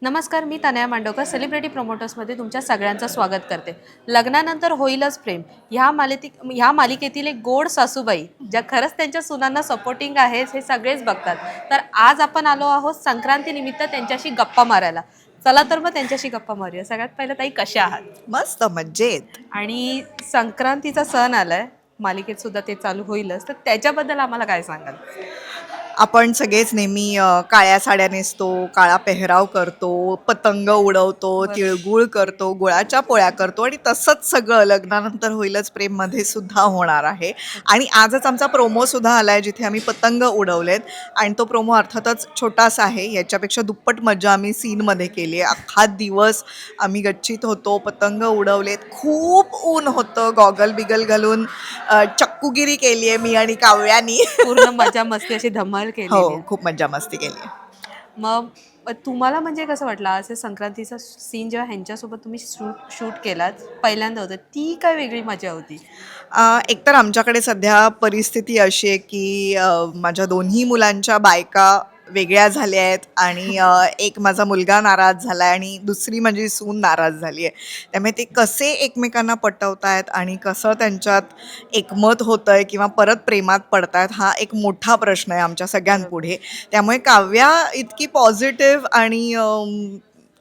नमस्कार, मी तनया मांडवकर सेलिब्रिटी प्रोमोटर्समध्ये तुमच्या सगळ्यांचं स्वागत करते. लग्नानंतर होईलच प्रेम ह्या मालिकेतील एक गोड सासूबाई ज्या खरंच त्यांच्या सुनांना सपोर्टिंग आहेत हे सगळेच बघतात. तर आज आपण आलो आहोत संक्रांतीनिमित्त त्यांच्याशी गप्पा मारायला. चला तर मग त्यांच्याशी गप्पा मारूया. सगळ्यात पहिलं ताई, कशा आहात? मस्त मज्जेत. आणि संक्रांतीचा सण आलाय, मालिकेत सुद्धा ते चालू होईलच, तर त्याच्याबद्दल आम्हाला काय सांगाल? आपण सगळेच नेहमी काळ्या साड्या नेसतो, काळा पेहराव करतो, पतंग उडवतो, बरोबर. तिळगुळ करतो, गुळाच्या पोळ्या करतो आणि तसंच सगळं लग्नानंतर होईलच प्रेममध्ये सुद्धा होणार आहे. आणि आजच आमचा प्रोमो सुद्धा आलाय जिथे आम्ही पतंग उडवलेत आणि तो प्रोमो अर्थातच छोटासा आहे. याच्यापेक्षा दुप्पट मजा आम्ही सीनमध्ये केली आहे. अख्खा दिवस आम्ही गच्चीत होतो, पतंग उडवलेत. खूप ऊन होतं. गॉगल बिगल घालून चक्कूगिरी केली आहे मी आणि काव्यानी. पूर्ण मजा मस्ती अशी धमाल हो, केलेली आहे. खूप मज्जा मस्ती केली आहे. मग तुम्हाला म्हणजे कसं वाटलं असे संक्रांतीचा सीन जेव्हा ह्यांच्यासोबत तुम्ही शूट केलात, पहिल्यांदा होतं, ती काय वेगळी मजा होती? एकतर आमच्याकडे सध्या परिस्थिती अशी आहे की माझ्या दोन्ही मुलांच्या बायका वेगळ्या झाल्या आहेत आणि एक माझा मुलगा नाराज झाला आहे आणि दुसरी माझी सून नाराज झाली आहे. त्यामुळे ते कसे एकमेकांना पटवतायत आणि कसं त्यांच्यात एकमत होतं आहे किंवा परत प्रेमात पडतायत हा एक मोठा प्रश्न आहे आमच्या बरोबर. सगळ्यांपुढे. त्यामुळे काव्या इतकी पॉझिटिव्ह आणि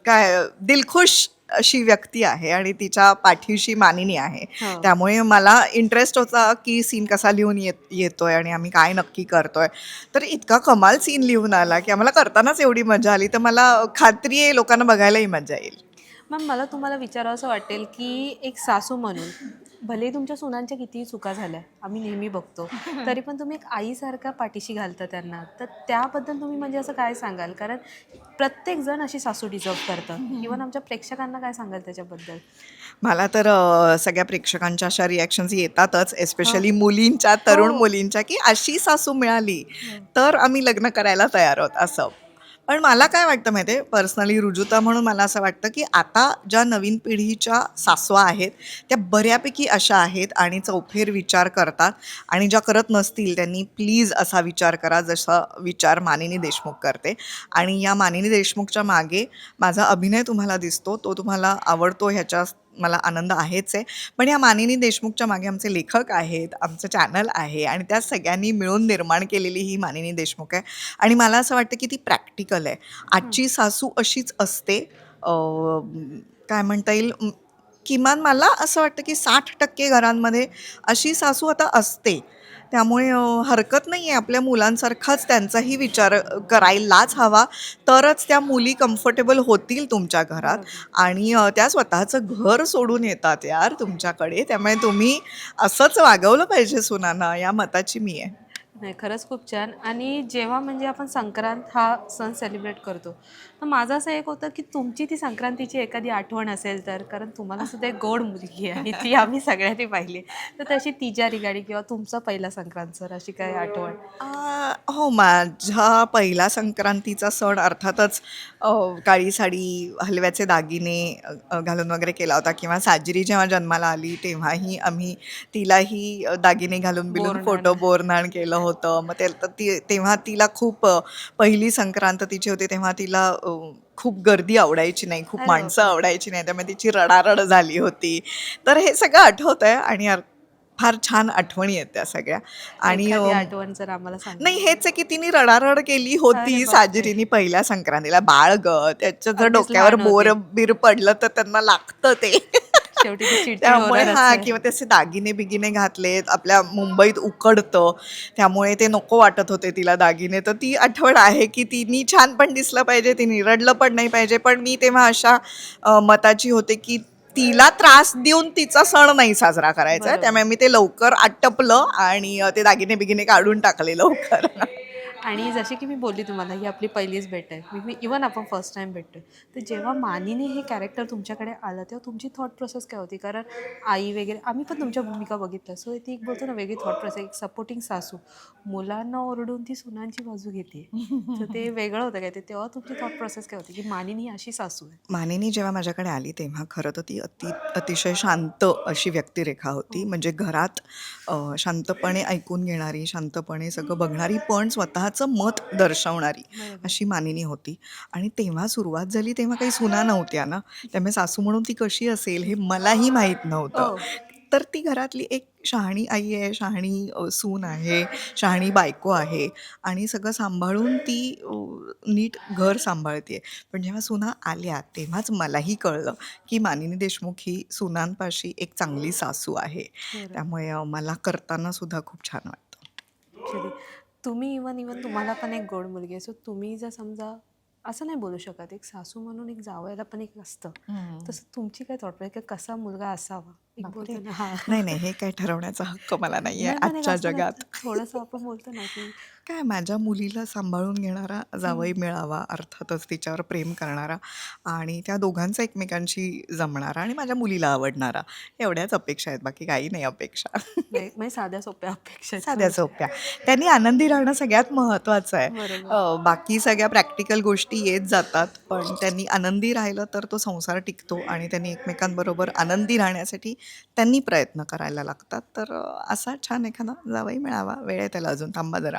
काय दिलखुश अशी व्यक्ती आहे आणि तिच्या पाठीशी मानिनी आहे. हो. त्यामुळे मला इंटरेस्ट होता की सीन कसा लिहून येतोय आणि आम्ही काय नक्की करतोय. तर इतका कमाल सीन लिहून आला की आम्हाला करतानाच एवढी मजा आली, तर मला खात्री आहे लोकांना बघायलाही मजा येईल. मग मला तुम्हाला विचारावंसं वाटेल, की एक सासू म्हणून भलेही तुमच्या सुनांच्या कितीही चुका झाल्या, आम्ही नेहमी बघतो, तरी पण तुम्ही एक आईसारखा पाठीशी घालता त्यांना. तर त्याबद्दल तुम्ही म्हणजे असं काय सांगाल? कारण प्रत्येकजण अशी सासू डिझर्व्ह करतं. इव्हन आमच्या प्रेक्षकांना काय सांगाल त्याच्याबद्दल? मला तर सगळ्या प्रेक्षकांच्या अशा रिॲक्शन्स येतातच, हो. एस्पेशली मुलींच्या, तरुण हो. मुलींच्या, की अशी सासू मिळाली तर आम्ही लग्न करायला तयार आहोत असं. पण मला काय वाटतं माहिती आहे, पर्सनली रुजुता म्हणून मला असं वाटतं की आता ज्या नवीन पिढीच्या सासवा आहेत त्या बऱ्यापैकी अशा आहेत आणि चौफेर विचार करतात आणि ज्या करत नसतील त्यांनी प्लीज असा विचार करा जसा विचार मानिनी देशमुख करते. आणि या मानिनी देशमुखच्या मागे माझा अभिनय तुम्हाला दिसतो, तो तुम्हाला आवडतो ह्याच्या मला आनंद आहेच आहे. पण या मानिनी देशमुखच्या मागे आमचे लेखक आहेत, आमचं चॅनल आहे आणि त्या सगळ्यांनी मिळून निर्माण केलेली ही मानिनी देशमुख आहे. आणि मला असं वाटतं की ती प्रॅक्टिकल आहे. आजची सासू अशीच असते. काय म्हणता येईल, किमान मला असं वाटतं की 60% घरांमध्ये अशी सासू आता असते. त्यामुळे हरकत नाही आहे आपल्या मुलांसारखाच त्यांचाही विचार करायलाच हवा. तरच त्या मुली कम्फर्टेबल होतील तुमच्या घरात बरोबर. आणि त्या स्वतःचं घर सोडून येतात यार तुमच्याकडे. त्यामुळे तुम्ही असंच वागवलं पाहिजे सुनांना, या मताची मी आहे. नाही, खरंच खूप छान. आणि जेव्हा म्हणजे आपण संक्रांत हा सण सेलिब्रेट करतो, तर माझं असं एक होतं की तुमची ती संक्रांतीची एखादी आठवण असेल तर, कारण तुम्हाला सुद्धा एक गोड मुलगी आहे आणि ती आम्ही सगळ्यांनी पाहिली आहे. तर तशी तिच्या गाडी किंवा तुमचा पहिला संक्रांत सण अशी काय आठवण? हो, माझा पहिला संक्रांतीचा सण अर्थातच काळी साडी, हलव्याचे दागिने घालून वगैरे केला होता किंवा साजरी जेव्हा जन्माला आली तेव्हाही आम्ही तिलाही दागिने घालून बिलून बोरन्हाण. फोटो बोरन्हाण केलं होतं. मग ते तर तेव्हा तिला खूप पहिली संक्रांत तिची होती तेव्हा तिला खूप गर्दी आवडायची नाही, खूप अरे माणसं बापरे! आवडायची नाही. त्यामुळे तिची रडारड झाली होती. तर हे सगळं आठवतंय आणि फार छान आठवणी आहेत त्या सगळ्या. आणि एखादी आठवण जर आम्हाला सांगा. नाही, हेच आहे की तिने रडारड केली अरे होती बापरे! साजिरीनी पहिल्या संक्रांतीला. बाळ गं, त्याच्या जर अगदीच डोक्यावर लहान होते. बोर-बीर पडलं तर त्यांना लागतं ते. शेवटी ती चिडचिड त्यामुळे होणारच हां, आहे. किंवा ते असे दागिने-बिगिने घातलेत. आपल्या मुंबईत उकडतं, त्यामुळे ते नको वाटत होते तिला दागिने. तर ती आठवण आहे की तिने छान पण दिसलं पाहिजे, तिने रडलं पण नाही पाहिजे. पण मी तेव्हा अशा मताची होते की तिला त्रास देऊन तिचा सण नाही साजरा करायचा आहे. बरोबर. त्यामुळे मी ते लवकर आटपलं आणि ते दागिने-बिगिने काढून टाकले लवकर. आणि जसे की मी बोलली तुम्हाला, ही आपली पहिलीच भेट आहे. मी इव्हन आपण फर्स्ट टाईम भेटतोय. तर जेव्हा मानिनी हे कॅरेक्टर तुमच्याकडे आलं, तेव्हा तुमची थॉट प्रोसेस काय होती? कारण आई वगैरे आम्ही पण तुमच्या भूमिका बघितल्या. सो ती एक बोलतो ना वेगळी थॉट प्रोसेस, एक सपोर्टिंग सासू. मुलांना ओरडून ती सुनांची बाजू घेते. तर ते वेगळं होतं काय ते? तेव्हा तुमची थॉट प्रोसेस काय होती, की मानिनी ही अशी सासू आहे? मानिनी जेव्हा माझ्याकडे आली तेव्हा खरं तर ती अतिशय शांत अशी व्यक्तिरेखा होती. म्हणजे घरात शांतपणे ऐकून घेणारी, शांतपणे सगळं बघणारी, पण स्वतःचं स्वतःचं मत दर्शवणारी बरोबर. अशी मानिनी होती. आणि तेव्हा सुरुवात झाली तेव्हा काही सुना नव्हत्या ना, त्यामुळे सासू म्हणून ती कशी असेल हे मलाही माहीत नव्हतं. हो. तर ती घरातली एक शहाणी आई आहे, शहाणी सून आहे, शहाणी बायको आहे आणि सगळं सांभाळून ती नीट घर सांभाळते. पण जेव्हा सुना आल्या तेव्हाच मलाही कळलं, की मानिनी देशमुख ही सुनांपाशी एक चांगली सासू आहे. खरं. त्यामुळे मला करताना सुद्धा खूप छान वाटतं. ॲक्च्युली तुम्ही इवन इवन तुम्हाला पण एक गोड मुलगी आहे. सो तुम्ही जर समजा असं नाही बोलू शकत, एक सासू म्हणून एक जावयाला पण एक असतं. तसं तुमची काय थॉट की कसा मुलगा असावा? एक बापरे! बोलतो ना हां. नाही, नाही. हे काही ठरवण्याचा हक्क मला नाहीये नाही पण एक आजच्या असतं ना, जगात. थोडंसं आपण बोलतो ना, की काय माझ्या मुलीला सांभाळून घेणारा जावई हं. मिळावा, अर्थातच तिच्यावर प्रेम करणारा आणि त्या दोघांचा एकमेकांशी जमणारा आणि माझ्या मुलीला आवडणारा. एवढ्याच अपेक्षा आहेत, बाकी काही नाही अपेक्षा. नाही म्हणजे साध्या सोप्या अपेक्षा आहेत साध्या तुमच्या. सोप्या. त्यांनी आनंदी राहणं सगळ्यात महत्त्वाचं आहे. बरोबर. बाकी सगळ्या प्रॅक्टिकल गोष्टी येत जातात, पण त्यांनी आनंदी राहिलं तर तो संसार टिकतो आणि त्यांनी एकमेकांबरोबर आनंदी राहण्यासाठी त्यांनी प्रयत्न करायला लागतात. तर असा छान एखादा जावई मिळावा. वेळ आहे त्याला अजून, थांबा जरा.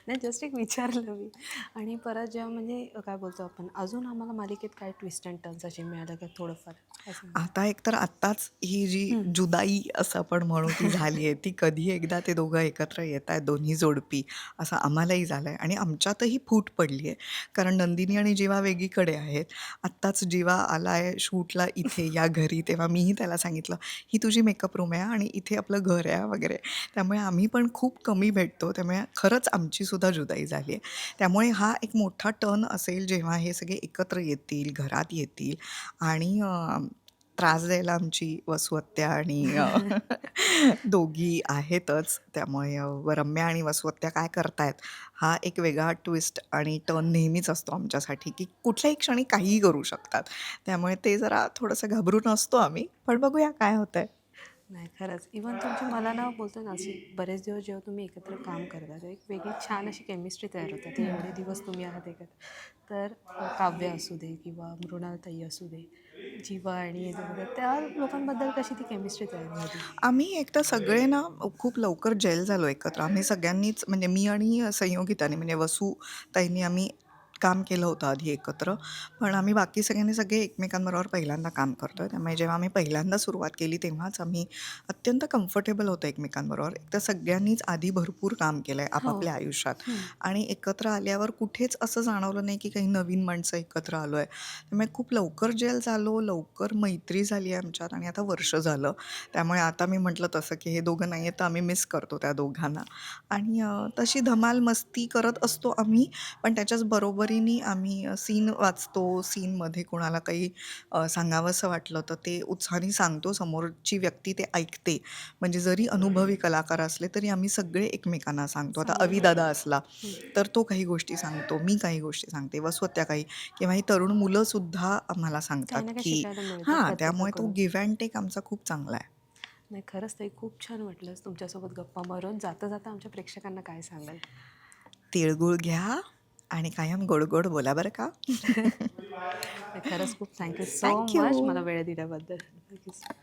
नाही जस्ट एक विचारलं मी. आणि परत जेव्हा म्हणजे काय बोलतो आपण, अजून आम्हाला मालिकेत काय ट्विस्ट अँड टर्न्स असे मिळालं का थोडंफार? काय सांगाल? आता एकतर आत्ताच ही जी हं. जुदाई असं आपण म्हणू ती झाली आहे, ती कधी एकदा ते दोघं एकत्र येतायत दोन्ही जोडपी, असं आम्हालाही झालंय आणि आमच्यातही फूट पडली आहे. कारण नंदिनी आणि जीवा वेगळीकडे आहेत. आत्ताच जीवा आलाय शूटला इथे या घरी, तेव्हा मीही त्याला सांगितलं, "ही तुझी मेकअप रूम आहे आणि इथे आपलं घर आहे" वगैरे. त्यामुळे आम्ही पण खूप कमी भेटतो. त्यामुळे खरंच आमची सुद्धा जुदाई झाली आहे. त्यामुळे हा एक मोठा टर्न असेल जेव्हा हे सगळे एकत्र येतील, घरात येतील आणि त्रास द्यायला आमची वसुहत्या आणि दोघी आहेतच. त्यामुळे रम्या आणि वसुहत्या काय करतायत, हा एक वेगळा ट्विस्ट आणि टर्न नेहमीच असतो आमच्यासाठी, की कुठल्याही क्षणी काहीही करू शकतात. त्यामुळे ते जरा थोडंसं घाबरून असतो आम्ही, पण बघूया काय होतंय. नाही खरंच. इव्हन तुमची मला ना बोलतो ना, अशी बरेच दिवस जेव्हा तुम्ही एकत्र काम करता, तेव्हा एक वेगळी छान अशी केमिस्ट्री तयार होते. ते एवढे दिवस तुम्ही आहात एकत्र. तर काव्य असू दे किंवा मृणालताई असू दे, जीवा आणि हे जे त्या लोकांबद्दल कशी ती केमिस्ट्री तयार झाली? आम्ही एकतर सगळे ना खूप लवकर जेल झालो एकत्र. आम्ही सगळ्यांनीच म्हणजे मी आणि संयोगिताने म्हणजे वसुताईंनी आम्ही काम केलं होतं आधी एकत्र. पण आम्ही बाकी सगळ्यांनी सगळे एकमेकांबरोबर पहिल्यांदा काम करतोय. त्यामुळे जेव्हा आम्ही पहिल्यांदा सुरुवात केली तेव्हाच आम्ही अत्यंत कम्फर्टेबल होतो एकमेकांबरोबर. एकतर सगळ्यांनीच आधी भरपूर काम केलंय हो. आपापल्या आयुष्यात हं. आणि एकत्र आल्यावर कुठेच असं जाणवलं नाही की काही नवीन माणसं एकत्र आलोय. त्यामुळे खूप लवकर जेल झालो, लवकर मैत्री झाली आहे आमच्यात आणि आता वर्ष झालं. त्यामुळे आता मी म्हटलं तसं, की हे दोघं नाही आहेत, तर आम्ही मिस करतो त्या दोघांना आणि तशी धमाल मस्ती करत असतो आम्ही. पण त्याच्याच बरोबरीने आम्ही सीन वाचतो, सीनमध्ये कोणाला काही सांगावंसं वाटलं, तर ते उत्साहाने सांगतो. समोरची व्यक्ती ते ऐकते. म्हणजे जरी अनुभवी कलाकार असले, तरी आम्ही सगळे एकमेकांना सांगतो. आता चांगलं. अविदादा असला, हं. तर तो काही गोष्टी सांगतो, मी काही गोष्टी सांगते, वसवत्या काही किंवा ही तरुण मुलंसुद्धा आम्हाला सांगतात, काही ना काही की शिकायला मिळतं हां, त्यामुळे तो प्रत्येकाकडून. गिव्ह अँड टेक आमचा खूप चांगला आहे. नाही खरंच ताई खूप छान वाटलं तुमच्यासोबत गप्पा मारून. जाता जाता आमच्या प्रेक्षकांना काय सांगाल? तिळगुळ घ्या आणि कायम गोड गोड बोला बरं का. नाही, खरंच खूप thank you so thank you. Much मला वेळ दिल्याबद्दल. Thank you so